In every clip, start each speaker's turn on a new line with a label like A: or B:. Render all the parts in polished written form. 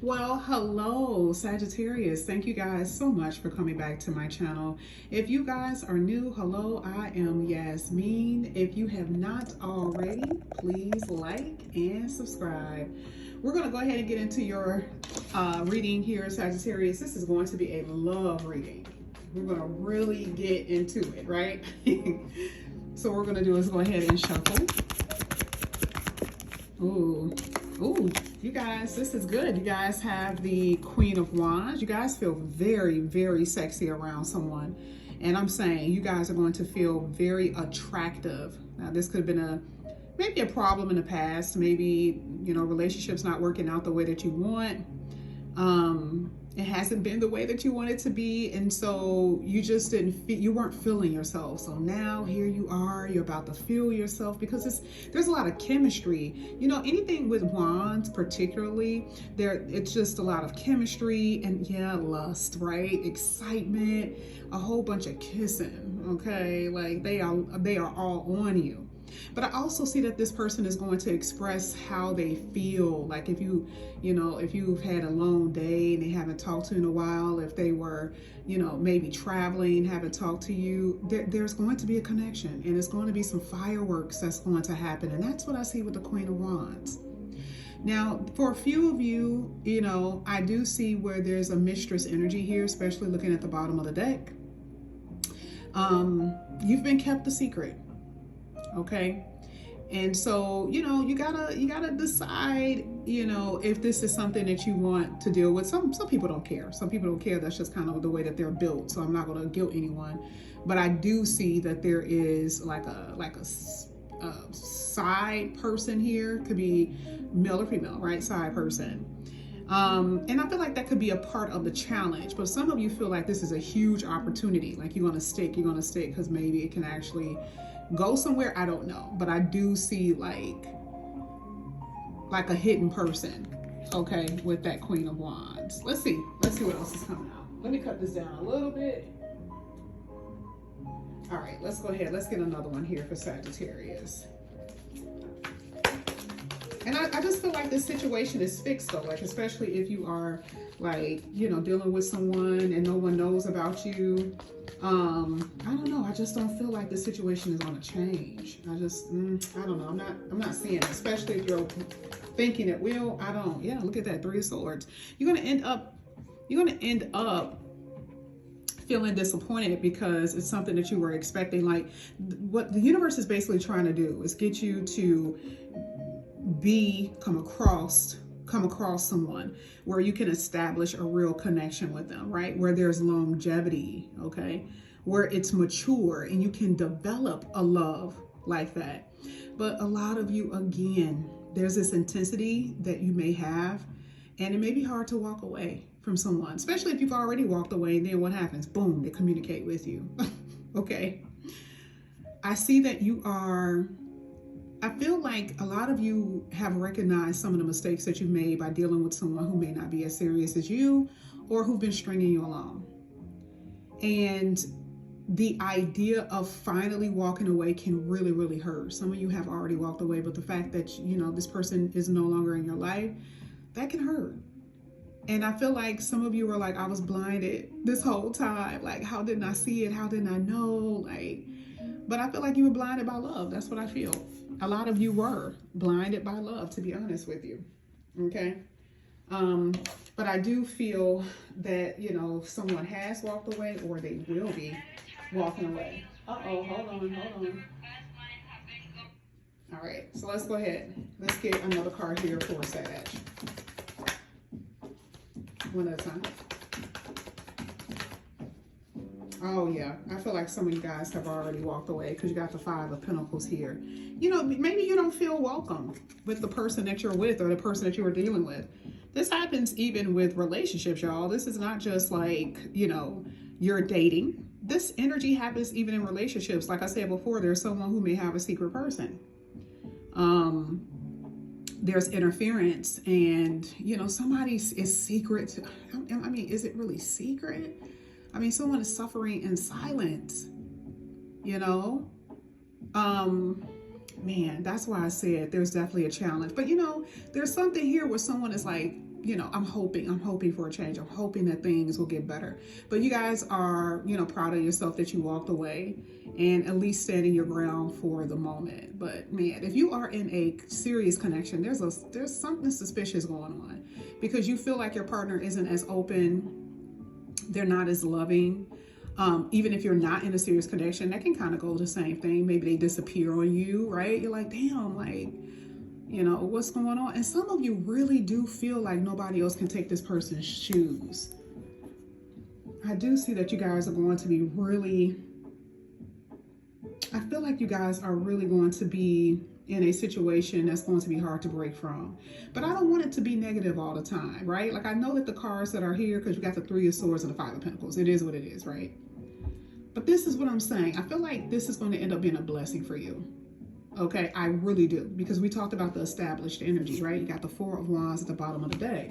A: Well, hello, Sagittarius. Thank you guys so much for coming back to my channel. If you guys are new, hello, I am Yasmin. If you have not already, please like and subscribe. We're going to go ahead and get into your reading here, Sagittarius. This is going to be a love reading. We're going to really get into it, right? So what we're going to do is go ahead and shuffle. Ooh. Ooh, you guys, this is good. You guys have the Queen of Wands. You guys feel very, very sexy around someone. And I'm saying you guys are going to feel very attractive. Now, this could have been maybe a problem in the past. Maybe, relationships not working out the way that you want. It hasn't been the way that you want it to be, and so you just you weren't feeling yourself. So now here you are, you're about to feel yourself, because there's a lot of chemistry. Anything with wands particularly, it's just a lot of chemistry and lust, right? Excitement, a whole bunch of kissing, okay? Like they are all on you. But I also see that this person is going to express how they feel. Like if you've had a long day and they haven't talked to you in a while, if they were, maybe traveling, haven't talked to you, there's going to be a connection, and it's going to be some fireworks that's going to happen. And that's what I see with the Queen of Wands. Now, for a few of you, I do see where there's a mistress energy here, especially looking at the bottom of the deck. You've been kept a secret. Okay. And so, you gotta decide, if this is something that you want to deal with. Some people don't care. Some people don't care. That's just kind of the way that they're built. So I'm not going to guilt anyone, but I do see that there is like a side person here. Could be male or female, right? Side person. And I feel like that could be a part of the challenge, but some of you feel like this is a huge opportunity. Like you're going to stick because maybe it can actually go somewhere. I don't know, but I do see like a hidden person, okay, with that Queen of Wands. Let's see what else is coming out. Let me cut this down a little bit. All right, let's go ahead. Let's get another one here for Sagittarius. And I just feel like this situation is fixed though, like especially if you are like, dealing with someone and no one knows about you. I don't know. I just don't feel like the situation is going to change. I don't know. I'm not seeing it, especially if you're thinking it will. I don't. Yeah, look at that, 3 of Swords. You're going to end up feeling disappointed because it's something that you were expecting. Like what the universe is basically trying to do is get you to come across someone where you can establish a real connection with them, right? Where there's longevity, okay? Where it's mature and you can develop a love like that. But a lot of you, again, there's this intensity that you may have, and it may be hard to walk away from someone, especially if you've already walked away. And then what happens? Boom, they communicate with you. Okay. I see that I feel like a lot of you have recognized some of the mistakes that you made by dealing with someone who may not be as serious as you, or who've been stringing you along. And the idea of finally walking away can really, really hurt. Some of you have already walked away, but the fact that, this person is no longer in your life, that can hurt. And I feel like some of you were like, I was blinded this whole time. Like, how didn't I see it? How didn't I know? But I feel like you were blinded by love. That's what I feel. A lot of you were blinded by love, to be honest with you. Okay. But I do feel that, someone has walked away or they will be walking away. Uh-oh, hold on. All right, so let's go ahead. Let's get another card here for Sag. One at a time. Oh yeah, I feel like some of you guys have already walked away because you got the 5 of Pentacles here. Maybe you don't feel welcome with the person that you're with or the person that you are dealing with. This happens even with relationships, y'all. This is not just like, you're dating. This energy happens even in relationships. Like I said before, there's someone who may have a secret person. There's interference and, somebody is secret. I mean, is it really secret? I mean, someone is suffering in silence, man, that's why I said there's definitely a challenge. But there's something here where someone is like I'm hoping for a change. I'm hoping that things will get better. But you guys are, proud of yourself that you walked away and at least standing your ground for the moment. But man, if you are in a serious connection, there's something suspicious going on, because you feel like your partner isn't as open, they're not as loving. Even if you're not in a serious connection, that can kind of go the same thing. Maybe they disappear on you, right? You're like, damn, like, what's going on? And some of you really do feel like nobody else can take this person's shoes. I do see that you guys are going to be I feel like you guys are really going to be in a situation that's going to be hard to break from. But I don't want it to be negative all the time, right? Like, I know that the cards that are here, because you got the Three of Swords and the Five of Pentacles, it is what it is, right? But this is what I'm saying. I feel like this is going to end up being a blessing for you. Okay, I really do, because we talked about the established energy, right? You got the Four of Wands at the bottom of the deck.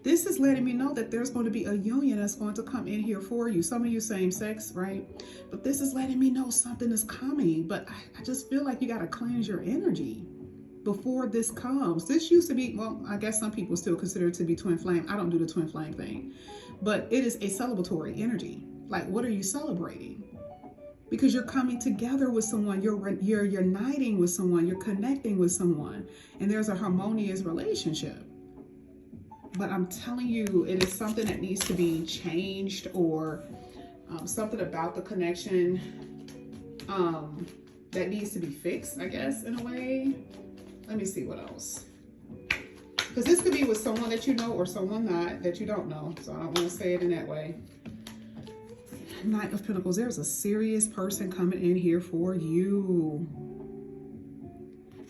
A: This is letting me know that there's going to be a union that's going to come in here for you. Some of you same sex, right? But this is letting me know something is coming. But I just feel like you got to cleanse your energy before this comes. This used to be, well, I guess some people still consider it to be twin flame. I don't do the twin flame thing. But it is a celebratory energy. Like, what are you celebrating? Because you're coming together with someone, you're uniting with someone, you're connecting with someone, and there's a harmonious relationship. But I'm telling you, it is something that needs to be changed, or something about the connection that needs to be fixed, I guess, in a way. Let me see what else. Because this could be with someone that you know or someone not that you don't know. So I don't want to say it in that way. Knight of Pentacles, there's a serious person coming in here for you.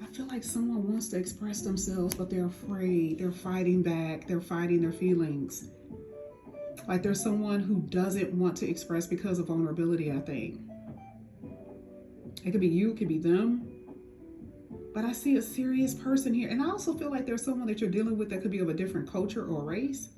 A: I feel like someone wants to express themselves, but they're afraid. They're fighting back. They're fighting their feelings. Like, there's someone who doesn't want to express because of vulnerability, I think. It could be you, it could be them. But I see a serious person here. And I also feel like there's someone that you're dealing with that could be of a different culture or race.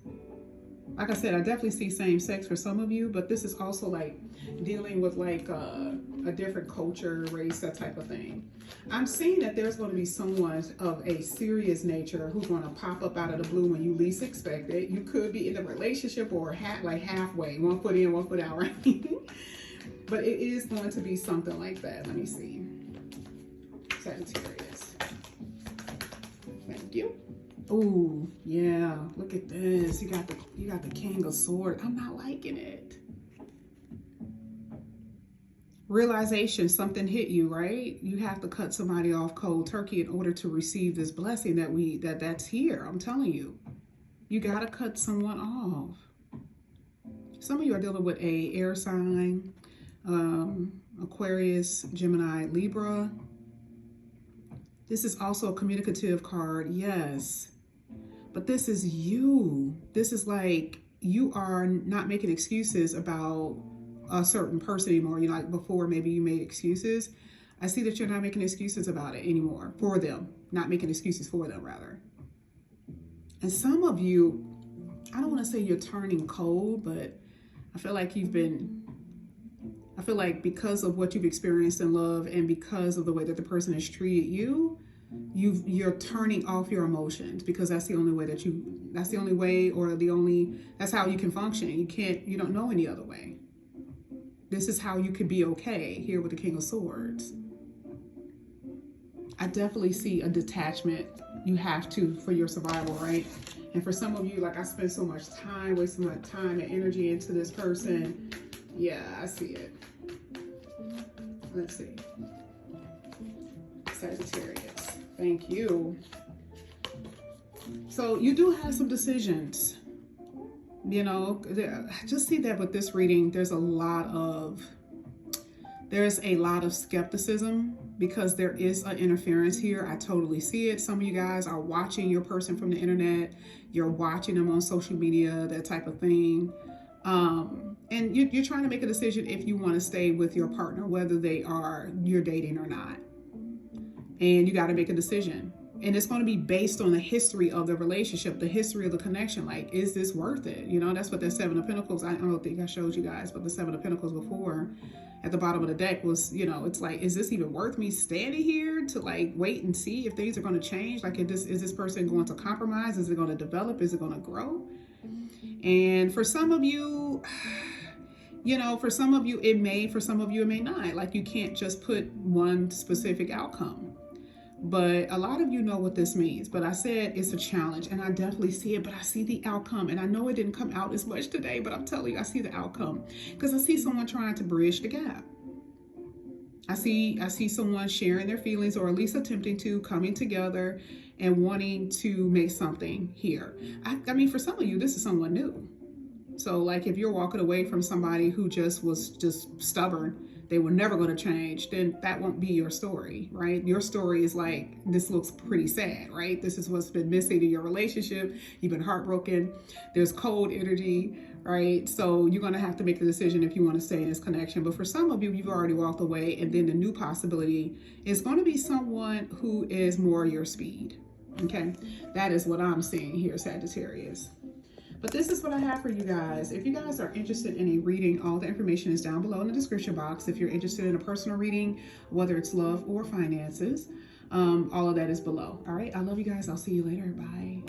A: Like I said, I definitely see same sex for some of you, but this is also like dealing with like a different culture, race, that type of thing. I'm seeing that there's going to be someone of a serious nature who's going to pop up out of the blue when you least expect it. You could be in a relationship or like halfway, 1 foot in, 1 foot out, right? But it is going to be something like that. Let me see. Sagittarius. Thank you. Oh, yeah, look at this. You got the King of Swords. I'm not liking it. Realization, something hit you, right? You have to cut somebody off cold turkey in order to receive this blessing that's here. I'm telling you. You got to cut someone off. Some of you are dealing with a air sign, Aquarius, Gemini, Libra. This is also a communicative card, yes. But this is you. This is like you are not making excuses about a certain person anymore. Like before, maybe you made excuses. I see that you're not making excuses about it anymore for them. Not making excuses for them, rather. And some of you, I don't want to say you're turning cold, but I feel like because of what you've experienced in love and because of the way that the person has treated you, you're turning off your emotions, because that's the only way that's how you can function. You don't know any other way. This is how you could be okay here with the King of Swords. I definitely see a detachment. You have to, for your survival, right? And for some of you, like, I spent so much time, wasting my time and energy into this person. Yeah, I see it. Let's see. Sagittarius. Thank you. So you do have some decisions. I just see that with this reading, there's a lot of skepticism, because there is an interference here. I totally see it. Some of you guys are watching your person from the internet. You're watching them on social media, that type of thing. And you're trying to make a decision if you want to stay with your partner, whether you're dating or not. And you got to make a decision. And it's going to be based on the history of the relationship, the history of the connection. Like, is this worth it? You know, that's what that Seven of Pentacles, I don't think I showed you guys, but the Seven of Pentacles before at the bottom of the deck was, you know, it's like, is this even worth me standing here to like wait and see if things are going to change? Like, is this person going to compromise? Is it going to develop? Is it going to grow? And for some of you, you know, for some of you it may, for some of you it may not. Like, you can't just put one specific outcome. But a lot of you know what this means. But I said it's a challenge, and I definitely see it, but I see the outcome. And I know it didn't come out as much today, but I'm telling you, I see the outcome. Because I see someone trying to bridge the gap. I see someone sharing their feelings, or at least attempting to, coming together and wanting to make something here. I mean, for some of you, this is someone new. So like, if you're walking away from somebody who was just stubborn, they were never going to change, then that won't be your story, right? Your story is like, this looks pretty sad, right? This is what's been missing in your relationship. You've been heartbroken. There's cold energy, right? So you're going to have to make a decision if you want to stay in this connection. But for some of you, you've already walked away, and then the new possibility is going to be someone who is more your speed. Okay, that is what I'm seeing here, Sagittarius. But this is what I have for you guys. If you guys are interested in a reading, all the information is down below in the description box. If you're interested in a personal reading, whether it's love or finances, all of that is below. All right, I love you guys. I'll see you later. Bye.